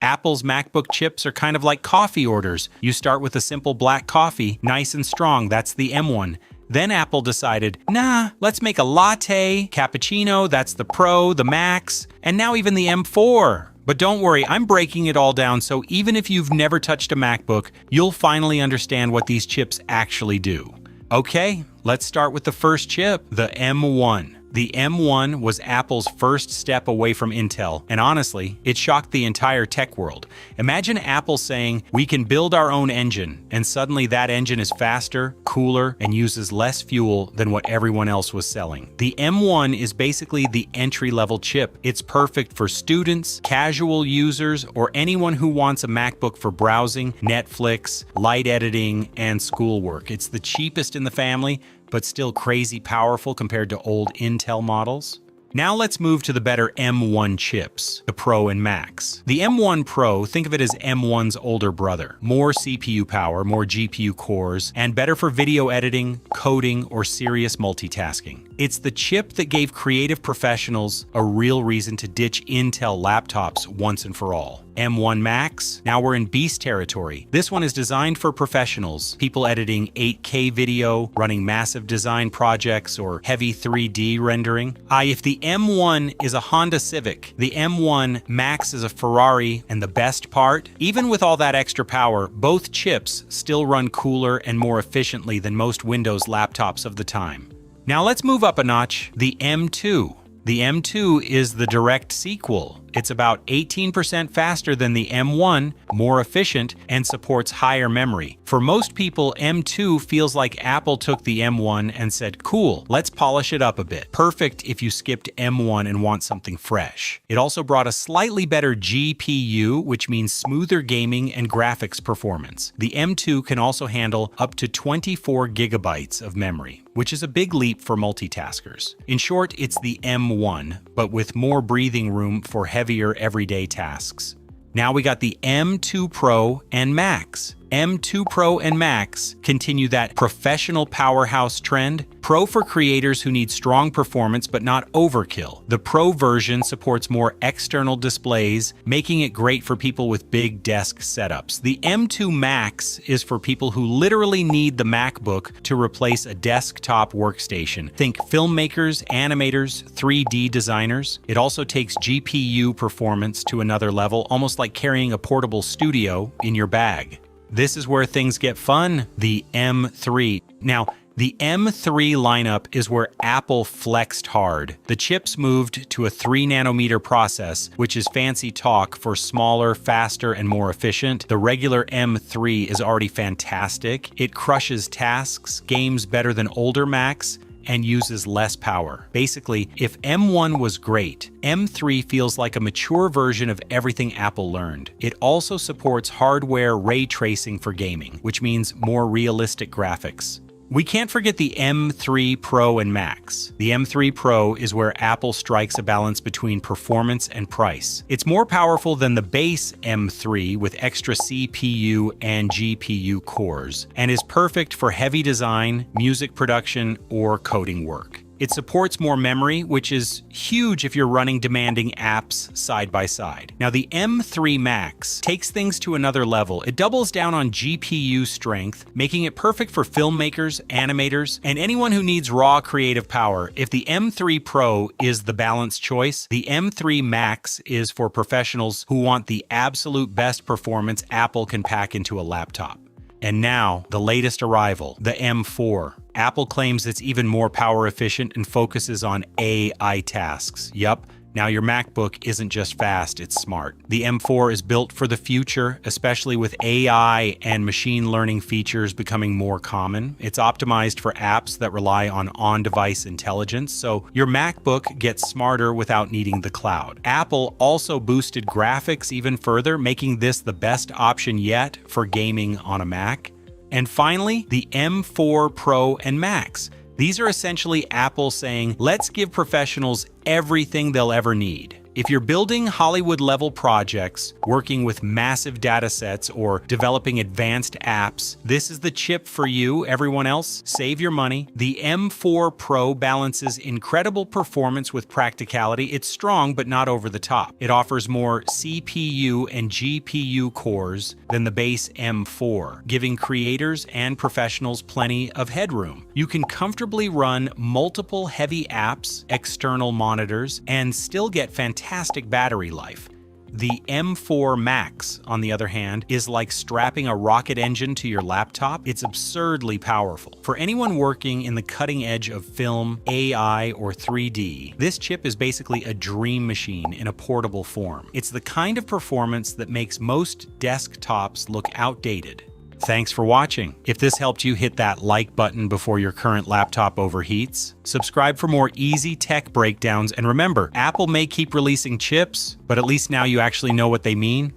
Apple's MacBook chips are kind of like coffee orders. You start with a simple black coffee, nice and strong, that's the M1. Then Apple decided, nah, let's make a latte, cappuccino, that's the Pro, the Max, and now even the M4. But don't worry, I'm breaking it all down, so even if you've never touched a MacBook, you'll finally understand what these chips actually do. Okay, let's start with the first chip, the M1. The M1 was Apple's first step away from Intel, and honestly, it shocked the entire tech world. Imagine Apple saying, we can build our own engine, and suddenly that engine is faster, cooler, and uses less fuel than what everyone else was selling. The M1 is basically the entry-level chip. It's perfect for students, casual users, or anyone who wants a MacBook for browsing, Netflix, light editing, and schoolwork. It's the cheapest in the family, but still crazy powerful compared to old Intel models. Now let's move to the better M1 chips, the Pro and Max. The M1 Pro, think of it as M1's older brother. More CPU power, more GPU cores, and better for video editing, coding, or serious multitasking. It's the chip that gave creative professionals a real reason to ditch Intel laptops once and for all. M1 Max, now we're in beast territory. This one is designed for professionals, people editing 8K video, running massive design projects, or heavy 3D rendering. If the M1 is a Honda Civic, the M1 Max is a Ferrari, and the best part? Even with all that extra power, both chips still run cooler and more efficiently than most Windows laptops of the time. Now let's move up a notch, the M2. The M2 is the direct sequel. It's about 18% faster than the M1, more efficient, and supports higher memory. For most people, M2 feels like Apple took the M1 and said, cool, let's polish it up a bit. Perfect if you skipped M1 and want something fresh. It also brought a slightly better GPU, which means smoother gaming and graphics performance. The M2 can also handle up to 24 gigabytes of memory, which is a big leap for multitaskers. In short, it's the M1, but with more breathing room for heavier everyday tasks. Now we got the M2 Pro and Max. M2 Pro and Max continue that professional powerhouse trend. Pro for creators who need strong performance but not overkill. The Pro version supports more external displays, making it great for people with big desk setups. The M2 Max is for people who literally need the MacBook to replace a desktop workstation. Think filmmakers, animators, 3D designers. It also takes GPU performance to another level, almost like carrying a portable studio in your bag. This is where things get fun, the M3. Now, the M3 lineup is where Apple flexed hard. The chips moved to a 3nm process, which is fancy talk for smaller, faster, and more efficient. The regular M3 is already fantastic. It crushes tasks, games better than older Macs, and uses less power. Basically, if M1 was great, M3 feels like a mature version of everything Apple learned. It also supports hardware ray tracing for gaming, which means more realistic graphics. We can't forget the M3 Pro and Max. The M3 Pro is where Apple strikes a balance between performance and price. It's more powerful than the base M3 with extra CPU and GPU cores, and is perfect for heavy design, music production, or coding work. It supports more memory, which is huge if you're running demanding apps side by side. Now, the M3 Max takes things to another level. It doubles down on GPU strength, making it perfect for filmmakers, animators, and anyone who needs raw creative power. If the M3 Pro is the balanced choice, the M3 Max is for professionals who want the absolute best performance Apple can pack into a laptop. And now, the latest arrival, the M4. Apple claims it's even more power efficient and focuses on AI tasks. Yup, now your MacBook isn't just fast, it's smart. The M4 is built for the future, especially with AI and machine learning features becoming more common. It's optimized for apps that rely on on-device intelligence, so your MacBook gets smarter without needing the cloud. Apple also boosted graphics even further, making this the best option yet for gaming on a Mac. And finally, the M4 Pro and Max. These are essentially Apple saying, let's give professionals everything they'll ever need. If you're building Hollywood-level projects, working with massive data sets, or developing advanced apps, this is the chip for you. Everyone else, save your money. The M4 Pro balances incredible performance with practicality. It's strong, but not over the top. It offers more CPU and GPU cores than the base M4, giving creators and professionals plenty of headroom. You can comfortably run multiple heavy apps, external monitors, and still get fantastic battery life. The M4 Max, on the other hand, is like strapping a rocket engine to your laptop. It's absurdly powerful. For anyone working in the cutting edge of film, AI, or 3D, this chip is basically a dream machine in a portable form. It's the kind of performance that makes most desktops look outdated. Thanks for watching. If this helped you, hit that like button before your current laptop overheats. Subscribe for more easy tech breakdowns, and remember, Apple may keep releasing chips, but at least now you actually know what they mean.